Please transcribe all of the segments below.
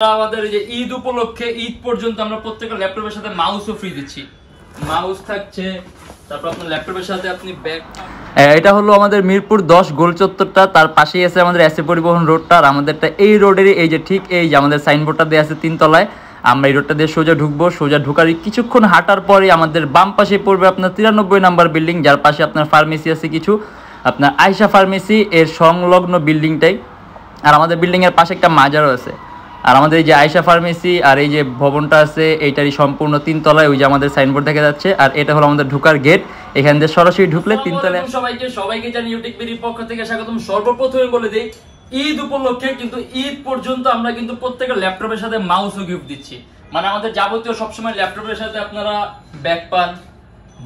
আমাদের যে ঈদ উপলক্ষে ঈদ পর্যন্ত আমরা প্রত্যেকটা ল্যাপটপের সাথে মাউসও ফ্রি দিচ্ছি। মাউস থাকছে, তারপর আপনার ল্যাপটপের সাথে আপনি ব্যাগ। এটা হলো আমাদের মিরপুর 10 গোল চত্বরটা, তার পাশেই আছে আমাদের এসএ পরিবহন রোডটা। আর আমাদেরটা এই রোডেরই এই যে ঠিক এই যে আমাদের সাইনবোর্ডটা দেওয়া আছে 3 তলায়। আমরা এই রোডটা দিয়ে সোজা ঢুকবো, সোজা ঢুকার কিছুক্ষণ হাঁটার পরে আমাদের বাম পাশে পড়বে আপনার 93 নাম্বার বিল্ডিং, যার পাশে আপনার ফার্মেসি আছে কিছু, আপনার আয়শা ফার্মেসি এর সংলগ্ন বিল্ডিংটাই। আর আমাদের বিল্ডিংয়ের পাশে একটা মাজারও আছে। আর আমাদের এই যে আয়শা ফার্মেসি আর এই যে ভবনটা আছে এইটারই সম্পূর্ণ 3 তলায়, ওই যে আমাদের সাইনবোর্ড দেখা যাচ্ছে। আর এটা হলো আমাদের ঢোকার গেট, এখান দিয়ে সরাসরি ঢুকলে 3 তলায়। সবাইকে জানি ইউটিউবের পক্ষ থেকে স্বাগতম। সর্বপ্রথমে বলে দেই, ঈদ উপলক্ষে কিন্তু ঈদ পর্যন্ত আমরা কিন্তু প্রত্যেকটা ল্যাপটপের সাথে মাউসও গিফট দিচ্ছি। মানে আমাদের যাবতীয় সবসময় ল্যাপটপের সাথে আপনারা ব্যাগ পান,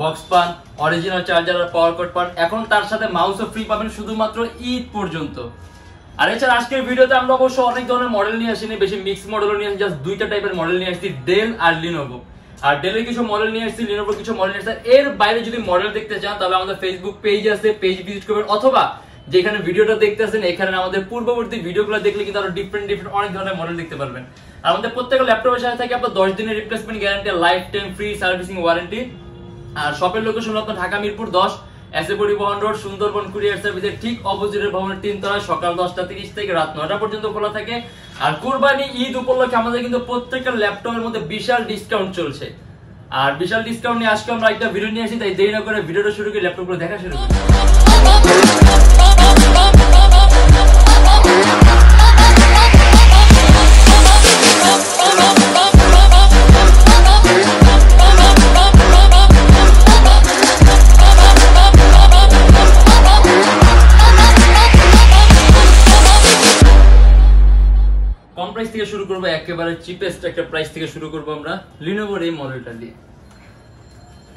বক্স পান, অরিজিনাল চার্জার আর পাওয়ার কর্ড পান, এখন তার সাথে মাউসও ফ্রি পাবেন শুধুমাত্র ঈদ পর্যন্ত। আর এছাড়া আজকের ভিডিওতে আমরা অবশ্য অনেক ধরনের মডেল নিয়ে আসিনি, বেশি মিক্স মডেলও নিয়ে আসি, জাস্ট দুইটা টাইপের মডেল নিয়ে আসছি, ডেল আর লিনোভো। আর ডেলের কিছু মডেল নিয়ে আসছি, লিনোভোর কিছু মডেল নিয়ে আসছি। এর বাইরে যদি মডেল দেখতে চান তাহলে আমাদের ফেসবুক পেজ আছে, পেজ ভিজিট করবেন, অথবা যেখানে ভিডিওটা দেখতেছেন এখানে আমাদের পূর্ববর্তী ভিডিওগুলো দেখলে কিন্তু আরো ডিফারেন্ট অনেক ধরনের মডেল দেখতে পারবেন। আর আমাদের প্রত্যেকটা ল্যাপটপের সাথে থাকে আপনার 10 দিনের replacement guarantee, life time free servicing warranty. আর শপের লোকেশন হলো আপনার Dhaka Mirpur 10, SA Paribahan road, Sundarban courier সার্ভিসের ঠিক অপোজিটের ভবনের 3 তলায়। সকাল 10টা 30 থেকে রাত 9টা পর্যন্ত খোলা থাকে। আর কুরবানি ঈদ উপলক্ষে আমাদের কিন্তু প্রত্যেকটা ল্যাপটপের মধ্যে বিশাল ডিসকাউন্ট চলছে। আর বিশাল ডিসকাউন্ট নিয়ে আজকে আমরা একটা ভিডিও নিয়ে আসি, তাই দেরি না করে ভিডিওটা শুরু করে ল্যাপটপগুলো দেখা শুরু করি। থেকে শুরু করবো, একেবারে চিপেস্ট একটা প্রাইস থেকে শুরু করবো আমরা লিনোভোর এই মডেলটা দিয়ে।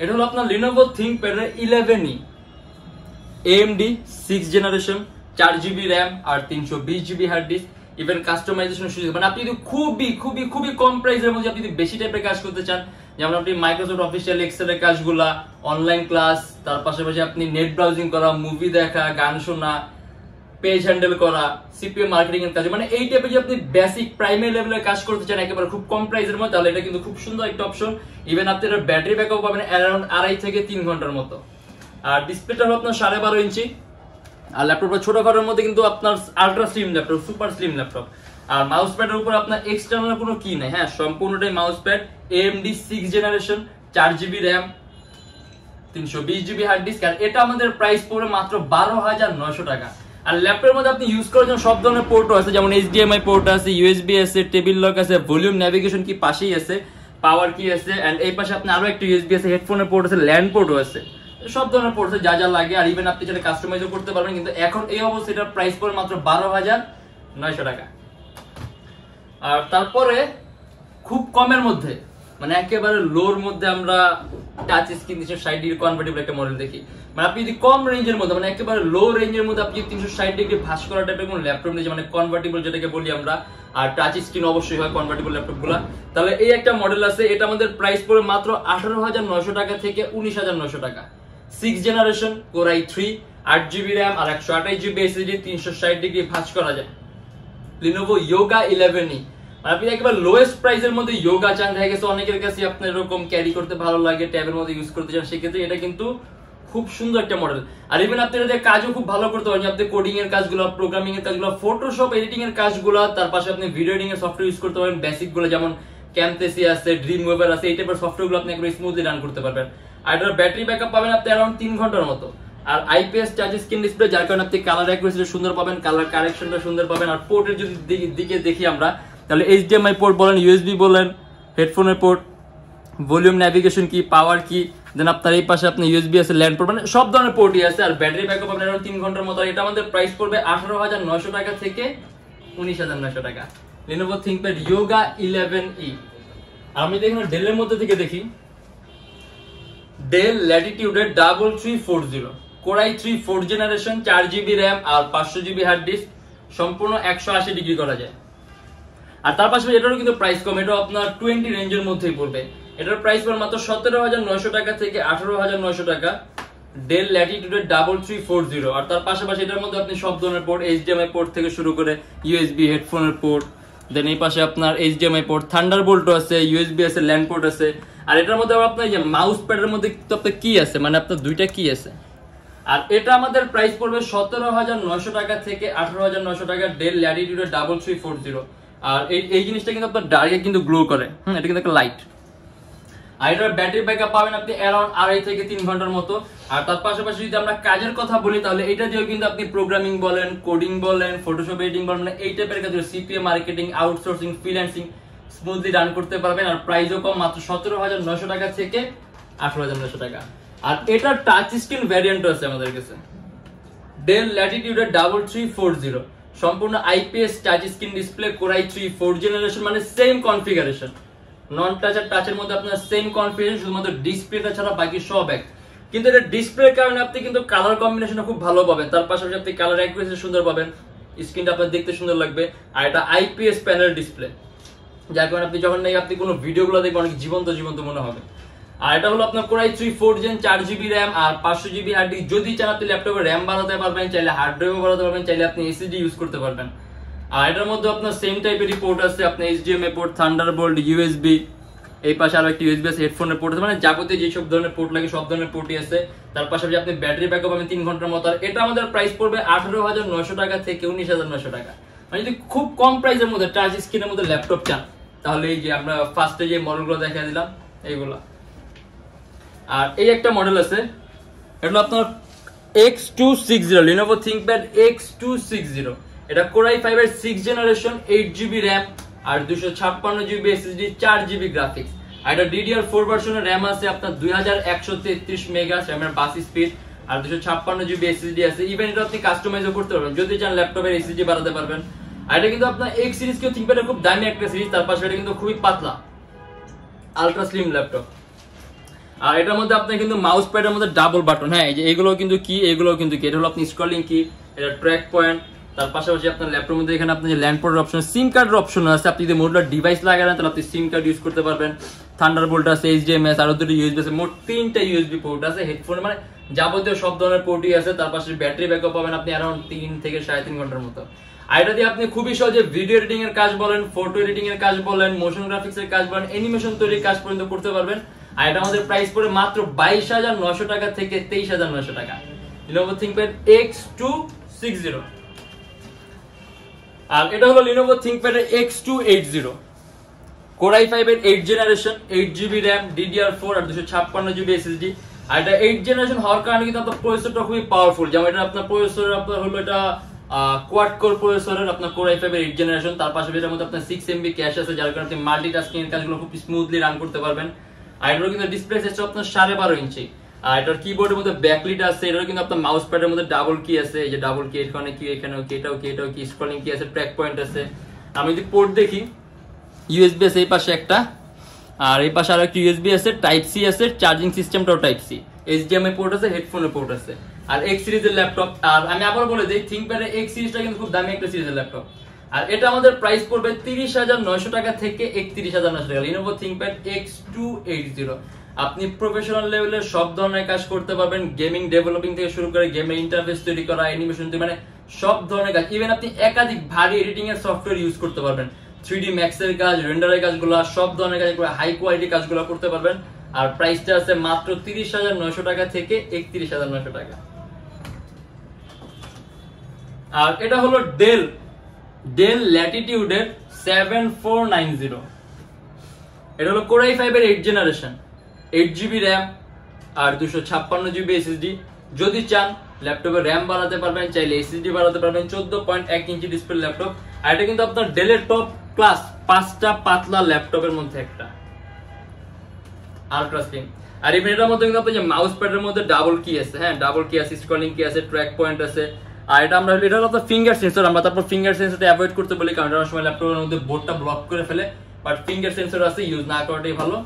এটা হলো আপনার Lenovo ThinkPad 11E AMD 6 generation, 4GB RAM আর 320GB hard disk, even customization সুযোগ। মানে আপনি যদি খুবই কম প্রাইসের মধ্যে আপনি যদি বেশি টাইপের কাজ করতে চান, যেমন আপনি মাইক্রোসফট অফিসিয়াল এক্সেল এর কাজগুলা, অনলাইন ক্লাস, তার পাশাপাশি আপনি নেট ব্রাউজিং করা, মুভি দেখা, গান শোনা, পেজ হ্যান্ডেল করা, সিপিএম মার্কেটিং এর কাজ, মানে এই টাইপের যে আপনি বেসিক প্রাইমারি লেভেলের কাজ করতে চান একেবারে খুব কম প্রাইসের মধ্যে, তাহলে এটা কিন্তু খুব সুন্দর একটা অপশন। ইভেন আপনি এর ব্যাটারি ব্যাকআপ পাবেন অ্যারাউন্ড 2.5 থেকে 3 ঘন্টার মতো। আর ডিসপ্লেটা হলো আপনার 12.5 ইঞ্চি। আর ল্যাপটপটা ছোট ঘরের মধ্যে কিন্তু আপনার ultra slim laptop, super slim laptop. আর মাউস প্যাডের উপর আপনার এক্সটার্নাল কোনো কি নাই, হ্যাঁ সম্পূর্ণটাই mouse pad, AMD 6 generation, 4GB RAM, 320GB hard disk. আর এটা আমাদের প্রাইস পড়ে মাত্র 12,900 টাকা। আর ল্যাপটপের মধ্যে আপনি ইউজ করার জন্য সব ধরনের পোর্টও আছে, যেমন HDMI পোর্ট আছে, USB আছে, টেবিল লক আছে, ভলিউম ন্যাভিগেশন কি পাশেই আছে, পাওয়ার কি আছে, এন্ড এই পাশে আপনি আরো একটা USB আছে, হেডফোনের পোর্ট আছে, ল্যান্ড পোর্টও আছে, সব ধরনের পোর্ট আছে যা লাগে। আর ইভেন আপনি যেটা কাস্টমাইজও করতে পারবেন। কিন্তু এখন এই অবস্থায় এটার প্রাইস পড়ে মাত্র 12,900 টাকা। আর তারপরে খুব কমের মধ্যে, মানে একেবারে লোর মধ্যে আমরা টাচ স্ক্রিন 360 ডিগ্রি কনভার্টেবল একটা মডেল দেখি। মানে আপনি যদি কম রেঞ্জের মধ্যে, মানে একেবারে লো রেঞ্জের মধ্যে আপনি 360 ডিগ্রি ভাঁজ করা টাইপের কোন ল্যাপটপ নিয়ে, মানে কনভার্টেবল যেটাকে বলি আমরা, আর টাচ স্ক্রিন অবশ্যই হয় কনভার্টেবল ল্যাপটপগুলো, তাহলে এই একটা মডেল আছে। এটা আমাদের প্রাইস পড়ে মাত্র 18,900 টাকা থেকে 19,900 টাকা। 6 generation, Core i3, 8GB RAM আর 128GB SSD, 360 ডিগ্রি ভাঁজ করা যায়। Lenovo Yoga 11E, আপনি একেবারে লোয়েস্ট প্রাইসের মধ্যে যোগা চান, দেখা গেছে অনেকের কাছে আপনার এরকম ক্যারি করতে ভালো লাগে, ট্যাবের মধ্যে ইউজ করতে চান, সেক্ষেত্রে এটা কিন্তু খুব সুন্দর একটা মডেল। আর ইভেন আপনি এটা কাজও খুব ভালো করতে পারেন, আপনি কোডিং এর কাজগুলো, প্রোগ্রামিং এর কাজগুলো, ফটোশপ এডিটিং এর কাজগুলো, তার পাশে আপনি ভিডিও এডিটিং এর সফটওয়্যার ইউজ করতে পারেন, বেসিক গুলো যেমন ক্যামটেসি আছে, ড্রিম ওয়েভার আছে, এই টাইপের সফটওয়্যারগুলো আপনি একদম স্মুথলি রান করতে পারবেন। আর এটার ব্যাটারি ব্যাকআপ পাবেন আপনি অ্যারাউন্ড 3 ঘন্টার মতো। আর IPS টাচ স্ক্রিন ডিসপ্লে, যার কারণে আপনি কালার অ্যাকুরেসিটা সুন্দর পাবেন, কালার কারেকশনটা সুন্দর পাবেন। আর পোর্টের যদি দিকে দেখি আমরা, তাহলে HDMI পোর্ট বলেন, USB বলেন, হেডফোনের পোর্ট, ভলিউম ন্যাভিগেশন কি, পাওয়ার কি, দেন আপনার এই পাশে আপনি USB আছে, ল্যান্ড পোর্ট, মানে সব ধরনের পোর্টই আছে। আর ব্যাটারি ব্যাকআপ আপনার আরো 3 ঘন্টার মতো। এটা আমাদের প্রাইস পড়বে 18,900 টাকা থেকে 19,900 টাকা। Lenovo ThinkPad Yoga 11E। আমি দেখুন ডেলের মধ্যে থেকে দেখি, del Latitude 3340, Core i3 4 generation, 4GB RAM আর 500GB হার্ড ডিস্ক, সম্পূর্ণ 180 ডিগ্রি করা যায়। আর তার পাশাপাশি এটারও কিন্তু প্রাইস কম, এটা আপনার 20 রেঞ্জের মধ্যেই পড়বে। এটার প্রাইস পড়বে মাত্র 17,900 টাকা থেকে 18,900 টাকা। Del Latitude 3340। আর তার পাশাপাশি এটার মধ্যে আপনি সব ধরনের পোর্ট, HDMI পোর্ট থেকে শুরু করে USB, হেডফোনের পোর্ট, দেন এই পাশে আপনার HDMI পোর্ট, থান্ডারবোল্ট আছে, USB আছে, ল্যান্ড পোর্ট আছে। আর এটার মধ্যে আবার আপনার যে মাউস প্যাডের মধ্যে তো আপনার কি আছে, মানে আপনার দুইটা কি আছে। আর এটা আমাদের প্রাইস পড়বে 17,900 টাকা থেকে 18,900 টাকা, ডেল ল্যাটিটিউডের 3340। আর এই জিনিসটা কিন্তু আপনার ডার্কে কিন্তু গ্লো করে, এটা কিন্তু একটা লাইট। আর এটার ব্যাটারি ব্যাকআপ পাবেন আপনি অ্যারাউন্ড 2.5 থেকে 3 ঘন্টার মতো। আর তার পাশাপাশি যদি আমরা কাজের কথা বলি, তাহলে এটা দিয়েও কিন্তু আপনি প্রোগ্রামিং বলেন, কোডিং বলেন, ফটোশপ এডিটিং বলেন, মানে এই টাইপের কাজ, CPA marketing, outsourcing, freelancing smoothly run করতে পারবেন। আর প্রাইসও কম, মাত্র 17,900 টাকা থেকে 18,900 টাকা। আর এটা টাচ স্ক্রিন ভ্যারিয়েন্টও আছে আমাদের কাছে, ডেল ল্যাটিটিউডের 3340, সম্পূর্ণ IPS touch screen display, core i3 4th generation, মানে সেম কনফিগারেশন, নন টাচ আর টাচের মধ্যে আপনার সেম কনফিগারেশন, শুধুমাত্র ডিসপ্লেটা ছাড়া বাকি সব এক। কিন্তু এটা ডিসপ্লের কারণে আপনি কিন্তু কালার কম্বিনেশনটা খুব ভালো পাবেন, তার পাশাপাশি আপনি কালার অ্যাকুরেসি সুন্দর পাবেন, স্ক্রিনটা আপনার দেখতে সুন্দর লাগবে। আর এটা IPS প্যানেল ডিসপ্লে, যার কারণে আপনি যখন আপনি কোনো ভিডিওগুলো দেখবেন অনেক জীবন্ত জীবন্ত মনে হবে। আর এটা হলো আপনার core i3 4th gen, 4GB RAM আর 500GB হার্ড ডিস্ক। যদি চান আপনি ল্যাপটপে র্যাম বাড়াতে পারবেন, চাইলে হার্ড ড্রাইভও বাড়াতে পারবেন, চাইলে আপনি SSD ইউজ করতে পারবেন। আর এটার মধ্যে আপনার সেম টাইপের পোর্ট আছে, আপনার HDMI পোর্ট, থান্ডারবোল্ট, USB, এই পাশে আরো একটা USB আছে, হেডফোনের পোর্ট আছে, মানে যাবতীয় যেসব ধরনের পোর্ট লাগে সব ধরনের পোর্টই আছে। তার পাশাপাশি আপনি ব্যাটারি ব্যাকআপ পাবেন 3 ঘন্টার মতো। আর এটা আমাদের প্রাইস পড়বে 18,900 টাকা থেকে 19,900 টাকা। মানে যদি খুব কম প্রাইসের মধ্যে টাচ স্ক্রিনের মধ্যে ল্যাপটপ চান, তাহলে এই যে আমরা ফার্স্টে যে মডেলগুলো দেখা দিলাম এইগুলা। আর এই একটা মডেল আছে, এটা আপনার X260, Lenovo ThinkPad X260। এটা কোর i5 এর 6th জেনারেশন, 8GB র্যাম আর 256GB SSD, 4GB গ্রাফিক্স। আর এটা DDR4 ভার্সনের র্যাম আছে আপনার 2133 মেগা র্যামের বাস স্পিড, আর 256GB SSD আছে। ইভেন এটা আপনি কাস্টমাইজও করতে পারবেন, যদি চান ল্যাপটপের SSD বাড়াতে পারবেন। আর এটা কিন্তু আপনার X সিরিজ কেউ ThinkPad এর খুব দামি একটা সিরিজ, তার পাশে এটা কিন্তু খুবই পাতলা আলট্রা স্লিম ল্যাপটপ। আর এটার মধ্যে আপনার কিন্তু মাউস প্যাডের মধ্যে ডাবল বাটন, হ্যাঁ এই যে এগুলো কিন্তু কি, এগুলো কিন্তু কি, এটা হলো আপনি স্ক্রলিং কি, এটা ট্র্যাক পয়েন্ট। তার পাশাপাশি আপনার ল্যাপটপের মধ্যে এখানে আপনার যে ল্যান্ড পোর্টের অপশন, সিম কার্ডের অপশন আছে, আপনি যদি মডুলার ডিভাইস লাগান তাহলে আপনি সিম কার্ড ইউজ করতে পারবেন। থান্ডারবোল্ট আছে, HDMI আছে, আরো দুটো USB আছে, মোট 3টা USB পোর্ট আছে। হেডফোন মানে যাবতীয় সব ধরনের পোর্টই আছে। তার পাশে ব্যাটারি ব্যাকআপ পাবেন আপনি অ্যারাউন্ড 3 থেকে 3.5 ঘন্টার মতো। আর এটা দিয়ে আপনি খুবই সহজে ভিডিও এডিটিং এর কাজ বলেন, ফটো এডিটিং এর কাজ বলেন, মোশন গ্রাফিক্স এর কাজ বলেন, অ্যানিমেশন তৈরির কাজ পর্যন্ত করতে পারবেন। আর এটা আমাদের প্রাইস পড়ে মাত্র 22,900 টাকা থেকে 23,900 টাকা, Lenovo ThinkPad X260। আর এটা হলো Lenovo ThinkPad X280, core i5 এর 8th generation, 8GB RAM, DDR4 আর 256GB SSD। আর এটা 8th জেনারেশন হওয়ার কারণে কিন্তু আপনার প্রসেসরটা খুবই পাওয়ারফুল, যেমন এটা আপনার প্রসেসর আপনার হলো এটা কোয়াড কোর প্রসেসরের আপনার কোর i5 এর 8th জেনারেশন। তার পাশাপাশি এর মধ্যে আপনার 6MB ক্যাশ আছে, যার কারণে আপনি মাল্টিটাস্কিং এর কাজগুলো খুব স্মুথলি রান করতে পারবেন। আর এটার কিন্তু ডিসপ্লে সাইজটা আপনার 12.5 ইঞ্চি। আর এটার কিবোর্ডের মধ্যে ব্যাকলিট আছে, এটার কিন্তু আপনার মাউস প্যাডের মধ্যে ডাবল কি আছে, এই যে ডাবল কি, এখানে কি, এখানেও কি, এটাও কি, এটাও কি, স্ক্রলিং কি আছে, ট্র্যাক পয়েন্ট আছে। আমি যদি পোর্ট দেখি, USB আছে এই পাশে একটা, আর এই পাশে আরো একটা USB আছে, টাইপ সি আছে, চার্জিং সিস্টেমটাও টাইপ সি, HDMI পোর্ট আছে, হেডফোনের পোর্ট আছে। আর X সিরিজের ল্যাপটপ, আর আমি আবার বলে দিই ThinkPad এর X সিরিজটা কিন্তু খুব দামি একটা সিরিজের ল্যাপটপ। আর এটা আমাদের প্রাইস পড়বে 30,900 টাকা থেকে 31,900 টাকা, Lenovo ThinkPad X280। আপনি প্রফেশনাল লেভেলের সব ধরনের কাজ করতে পারবেন, গেমিং ডেভেলপিং থেকে শুরু করে গেমের ইন্টারফেস তৈরি করা, অ্যানিমেশন তৈরি, মানে সব ধরনের কাজ। ইভেন আপনি একাধিক ভারী এডিটিং এর সফটওয়্যার ইউজ করতে পারবেন, 3D Max এর কাজ, রেন্ডারের কাজগুলো, সব ধরনের কাজ, হাই কোয়ালিটি কাজগুলো করতে পারবেন। আর প্রাইসটা আছে মাত্র 30,900 টাকা থেকে 31,900 টাকা। আর এটা হলো ডেল ল্যাটিটিউডের 7490, এটা হলো কোর i5 এর 8th জেনারেশন, 8GB র্যাম আর 256GB SSD। যদি চান ল্যাপটপে র্যাম বাড়াতে পারবেন, চাইলে SSD বাড়াতে পারবেন। 14.1 ইঞ্চি ডিসপ্লে ল্যাপটপ। আর এটা কিন্তু আপনার ডেলের টপ ক্লাস 5টা পাতলা ল্যাপটপের মধ্যে একটা, আলট্রা স্লিম। আর ইভেন এটার মধ্যে কিন্তু আপনার যে মাউস প্যাডের মধ্যে ডাবল কি আছে, হ্যাঁ ডাবল কি আছে, স্ক্রলিং কি আছে, ট্র্যাক পয়েন্ট আছে। আর এটা আমরা এটা হলো আপনার ফিঙ্গার সেন্সর, আমরা তারপর ফিঙ্গার সেন্সরটা অ্যাভয়েড করতে বলি, কারণ অনেক সময় ল্যাপটপের মধ্যে বোর্ডটা ব্লক করে ফেলে, বাট ফিঙ্গার সেন্সর আছে, ইউজ না করাটাই ভালো।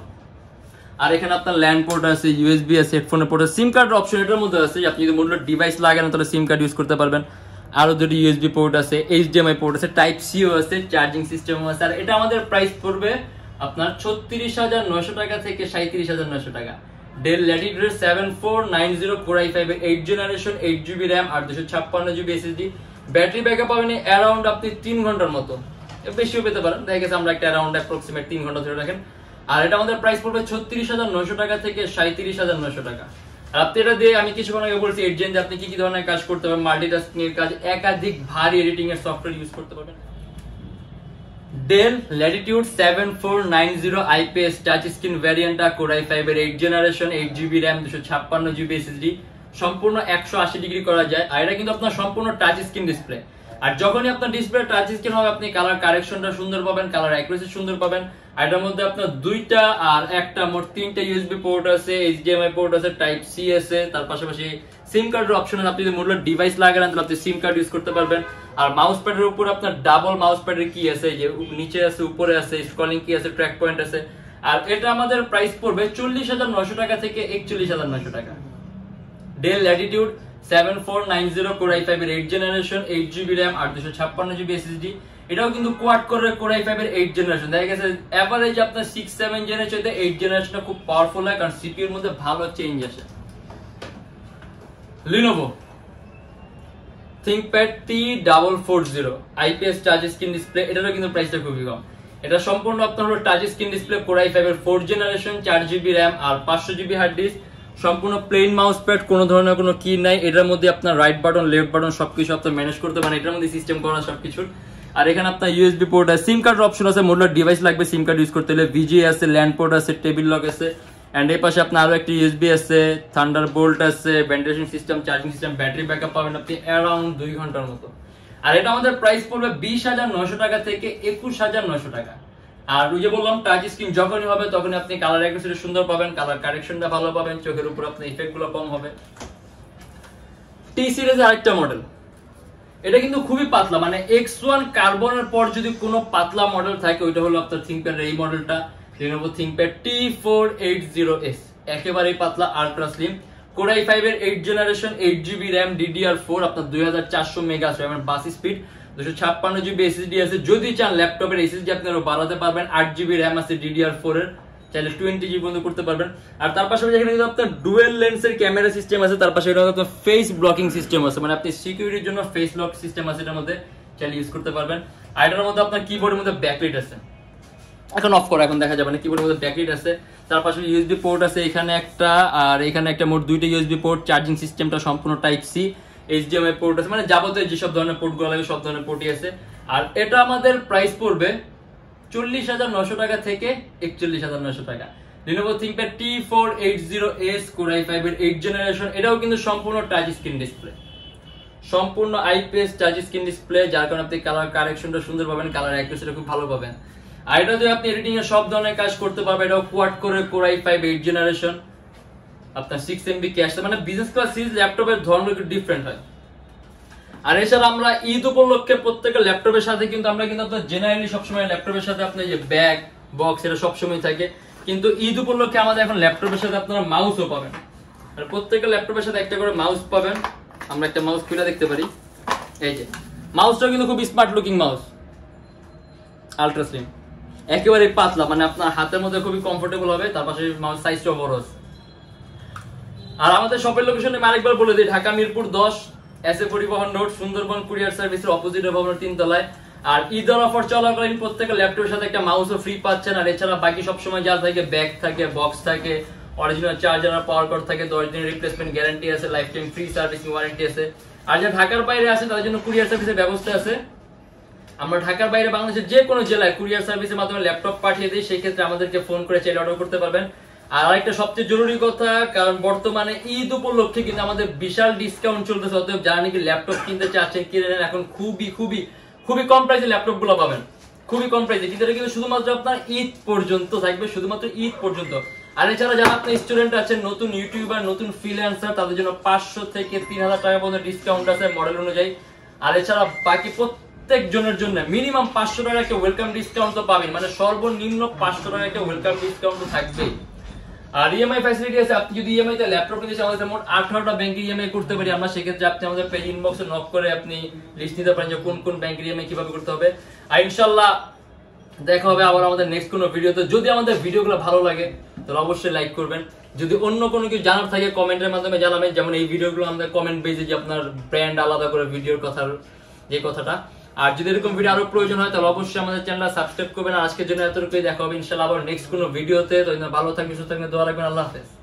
আর এখানে আপনার ল্যান্ড পোর্ট আছে, USB আছে, হেডফোনের পোর্ট আছে, সিম কার্ড অপশন এটার মধ্যে আছে, আপনি যদি মডুলার ডিভাইস লাগান তাহলে সিম কার্ড ইউজ করতে পারবেন। আরো দুটি USB পোর্ট আছে, HDMI পোর্ট আছে, টাইপ সিও আছে, চার্জিং সিস্টেমও আছে। আর এটা আমাদের প্রাইস পড়বে আপনার 36,900 টাকা থেকে 37,900 টাকা, ডেল ল্যাটিটিউড 7490, কোর i5 এর 8th জেনারেশন, 8GB র্যাম আর 256GB SSD। ব্যাটারি ব্যাকআপ পাবেন অ্যারাউন্ড আপনি 3 ঘন্টার মতো, বেশিও পেতে পারেন, দেখা গেছে আমরা একটা অ্যারাউন্ড অ্যাপ্রক্সিমেট 3 ঘন্টা ধরে রাখেন। আর এটা আমাদের প্রাইস পড়বে 36,900 টাকা থেকে 37,900 টাকা। আর আপনি এটা দিয়ে আমি কিছুক্ষণ আগে বলছি এডজেন যে আপনি কি কি ধরনের কাজ করতে পারবেন, মাল্টিটাস্কিং এর কাজ, একাধিক ভারী এডিটিং এর সফটওয়্যার ইউজ করতে পারবেন। Dell Latitude 7490 IPS touch screen ভ্যারিয়েন্টটা কোর i5 এর 8 generation, 8GB RAM, 256GB SSD, সম্পূর্ণ 180 ডিগ্রি করা যায়। আর এটা কিন্তু আপনার সম্পূর্ণ টাচ স্ক্রিন ডিসপ্লে। আর যখনই আপনার ডিসপ্লে টাচ স্ক্রিন হবে আপনি কালার কারেকশনটা সুন্দর পাবেন, কালার অ্যাকুরেসি সুন্দর পাবেন। আর এটার মধ্যে আপনার দুইটা আর একটা মোট 3টা ইউএসবি পোর্ট আছে, এইচডিএমআই পোর্ট আছে, টাইপ সি আছে, তার পাশাপাশি সিম কার্ডের অপশন আছে। আপনি যদি মূলত ডিভাইস লাগান তাহলে আপনি সিম কার্ড ইউজ করতে পারবেন। আর মাউস প্যাডের উপর আপনার ডাবল মাউস প্যাডের কি আছে, যে নিচে আছে উপরে আছে, স্ক্রলিং কি আছে, ট্র্যাক পয়েন্ট আছে। আর এটা আমাদের প্রাইস পড়বে 40,900 টাকা থেকে 41,900 টাকা। ডেল ল্যাটিটিউড 7490 কোর i5 এর 8 জেনারেশন, 8GB RAM আর 256GB SSD, এটাও কিন্তু কোয়াড করে কোর i5 এর 8 জেনারেশন। দেখা গেছে এভারেজ আপনার 6-7 জেনারেশন থেকে 8 জেনারেশনটা খুব পাওয়ারফুল হয়, কারণ সিপিইউ এর মধ্যে ভালো চেঞ্জ আসে। Lenovo ThinkPad T440 IPS touch screen display, এটারও কিন্তু প্রাইসটা খুবই কম। এটা সম্পূর্ণ আপনার হলো touch screen display, core i5 এর 4 জেনারেশন, 4GB RAM আর 500GB হার্ড ডিস্ক, সম্পূর্ণ প্লেন মাউস প্যাড, কোনো ধরনের কোনো কি নাই। এটার মধ্যে আপনার রাইট বাটন লেফট বাটন সবকিছু আপনি ম্যানেজ করতে পারেন, এটার মধ্যে সিস্টেম করা সবকিছু। আর এখানে আপনার ইউএসবি পোর্ট আছে, সিম কার্ডের অপশন আছে, মূলত ডিভাইস লাগবে সিম কার্ড ইউজ করতে হলে, ভিজিএ আছে, ল্যান্ড পোর্ট আছে, টেবিল লক আছে। এন্ড এই পাশে আপনার আরো একটি ইউএসবি আছে, থান্ডারবোল্ট আছে, ventilation system, charging system, battery backup পাবেন আপনি অ্যারাউন্ড 2 ঘন্টার মতো। আর এটা আমাদের প্রাইস পড়বে 20,900 টাকা থেকে 21,900 টাকা। আর ওই যে বললাম টাচ স্ক্রিন যখনই হবে তখনই আপনি কালার অ্যাকুরেসি সুন্দর পাবেন, কালার কারেকশনটা ভালো পাবেন, চোখের উপর আপনার ইফেক্ট গুলো কম হবে। টি সিরিজের আরেকটা মডেল, এটা কিন্তু খুবই পাতলা, মানে X1 কার্বনের পর যদি কোনো পাতলা মডেল থাকে ওইটা হলো আপনার ThinkPad এর এই মডেলটা, Lenovo ThinkPad T480S, একেবারেই পাতলা, আলট্রা স্লিম, কোর i5 এর 8 জেনারেশন, 8GB RAM, DDR4, আপনার 2400 মেগা RAM বাস স্পিড, 256GB SSD আছে। যদি চান ল্যাপটপের SSD আপনারা বাড়াতে পারবেন, 8GB RAM আছে DDR4 এর, চাইলে 20GB পর্যন্ত করতে পারবেন। আর তার পাশাপাশি এখানে কিন্তু আপনার ডুয়েল লেন্সের ক্যামেরা সিস্টেম আছে, তার পাশে এটা আপনার ফেস ব্লকিং সিস্টেম আছে, মানে আপনি সিকিউরিটির জন্য ফেস লক সিস্টেম আছে এটার মধ্যে, চাইলে ইউজ করতে পারবেন। আর এটার মধ্যে আপনার কিবোর্ডের মধ্যে ব্যাকলাইট আছে, এখন অফ করা এখন দেখা যাবে না, কিবোর্ডের মধ্যে ব্যাকলাইট আছে, তার পাশে ইউএসবি পোর্ট আছে এখানে একটা, আর এখানে একটা, মোট 2টা ইউএসবি পোর্ট, চার্জিং সিস্টেমটা সম্পূর্ণ টাইপ সি, এইচডিএমআই পোর্ট আছে, মানে যাবতীয় যেসব ধরনের পোর্টগুলো লাগে সব ধরনের পোর্টই আছে। আর এটা আমাদের প্রাইস পড়বে 40,900 টাকা থেকে 41,900 টাকা। Lenovo ThinkPad T480S core i5 এর 8 জেনারেশন, এটাও কিন্তু সম্পূর্ণ টাচ স্ক্রিন ডিসপ্লে, সম্পূর্ণ আইপিএস টাচ স্ক্রিন ডিসপ্লে, যার কারণে আপনি কালার কারেকশনটা সুন্দর পাবেন, কালার অ্যাকুরেসিটা খুব ভালো পাবেন। আর এটা দিয়ে আপনি এডিটিং এর সব ধরনের কাজ করতে পারবেন। এটাও কোয়াড করে কোর i5 8 জেনারেশন, আপনার 6MB ক্যাশ, মানে বিজনেস ক্লাস সিরিজ ল্যাপটপের ধরন একটু ডিফারেন্ট হয়। আর এছাড়া আমরা ঈদ উপলক্ষে প্রত্যেকটা ল্যাপটপের সাথে কিন্তু আমরা কিন্তু আপনার জেনারেলি সবসময় ল্যাপটপের সাথে আপনার যে ব্যাগ বক্স এটা সবসময় থাকে, কিন্তু ঈদ উপলক্ষে আমাদের এখন ল্যাপটপের সাথে আপনারা মাউসও পাবেন। আর প্রত্যেকটা ল্যাপটপের সাথে একটা করে মাউস পাবেন। আমরা একটা মাউস খুলে দেখতে পারি, এই যে মাউসটা কিন্তু খুব smart looking mouse, ultra slim, একেবারে পাতলা, মানে আপনার হাতের মধ্যে খুবই কমফোর্টেবল হবে। তার পাশে মাউস সাইজটাও বড় আছে। আর আমাদের শপের লোকেশন আমি আরেকবার বলে দিই, Dhaka Mirpur 10 SA Paribahan road, Sundarban courier সার্ভিসের অপোজিটে ভবনের 3 তলায়। আর ঈদের অফার চলাকালীন প্রত্যেকটা ল্যাপটপের সাথে একটা মাউসও ফ্রি পাচ্ছেন। আর এছাড়া বাকি সবসময় যা থাকে, ব্যাগ থাকে, বক্স থাকে, অরিজিনাল চার্জার আর পাওয়ার কর্ড থাকে, 10 দিনের রিপ্লেসমেন্ট গ্যারান্টি আছে, life time free servicing warranty আছে। আর যারা ঢাকার বাইরে আছে তাদের জন্য কুরিয়ার সার্ভিসের ব্যবস্থা আছে। আমরা ঢাকার বাইরে বাংলাদেশের যে কোনো জেলায় কুরিয়ার সার্ভিসের মাধ্যমে ল্যাপটপ পাঠিয়ে দিই, সেই ক্ষেত্রে আমাদেরকে ফোন করে চাইলে অর্ডার করতে পারবেন। আর আরেকটা সবচেয়ে জরুরি কথা, কারণ বর্তমানে ঈদ উপলক্ষে কিন্তু আমাদের বিশাল ডিসকাউন্ট চলতেছে, অতএব যারা নাকি ল্যাপটপ কিনতে চাচ্ছেন কিনে নেন, এখন খুবই খুবই খুবই কম প্রাইসে ল্যাপটপ গুলো পাবেন, খুবই কম প্রাইসে। যেটা কিন্তু শুধুমাত্র আপনার ঈদ পর্যন্ত থাকবে, শুধুমাত্র ঈদ পর্যন্ত। আর এছাড়া যারা আপনি স্টুডেন্ট আছেন, নতুন ইউটিউবার, নতুন ফ্রিল্যান্সার, তাদের জন্য 500 থেকে 3000 টাকা পর্যন্ত ডিসকাউন্ট আছে মডেল অনুযায়ী। আর এছাড়া বাকি প্রত্যেক জনের জন্য মিনিমাম 500 টাকা একটা ওয়েলকাম ডিসকাউন্ট তো পাবেন, মানে সর্বনিম্ন 500 টাকা একটা ওয়েলকাম ডিসকাউন্ট তো থাকবেই। আর ইএমআই ফ্যাসিলিটি আছে, আপনি যদি ইএমআই তে ল্যাপটপ নিতে চান, আমাদের মোট 18টা ব্যাংকে ইএমআই করতে পারি আমরা। সেক্ষেত্রে আপনি আমাদের পেজ ইনবক্সে নক করে আপনি লিস্ট নিতে পারেন যে কোন কোন ব্যাংকের ইএমআই কিভাবে করতে হবে। আর ইনশাআল্লাহ দেখা হবে আবার আমাদের নেক্সট কোনো ভিডিওতে। যদি আমাদের ভিডিওগুলো ভালো লাগে তাহলে অবশ্যই লাইক করবেন। যদি অন্য কোনো কিছু জানার থাকে কমেন্টের মাধ্যমে জানাবেন, যেমন এই ভিডিওগুলো আমাদের কমেন্ট পেজে যে আপনার ব্র্যান্ড আলাদা করে ভিডিওর কথার যে কথাটা। আর যদি এরকম ভিডিও আরো প্রয়োজন হয় তাহলে অবশ্যই আমাদের চ্যানেলটা সাবস্ক্রাইব করবেন। আর আজকের জন্য এতটুকুই, দেখা হবে ইনশাআল্লাহ আবার নেক্সট কোনো ভিডিওতে। তো ভালো থাকবেন, সুস্থ থাকবেন, দোয়া রাখবেন। আল্লাহ হাফেজ।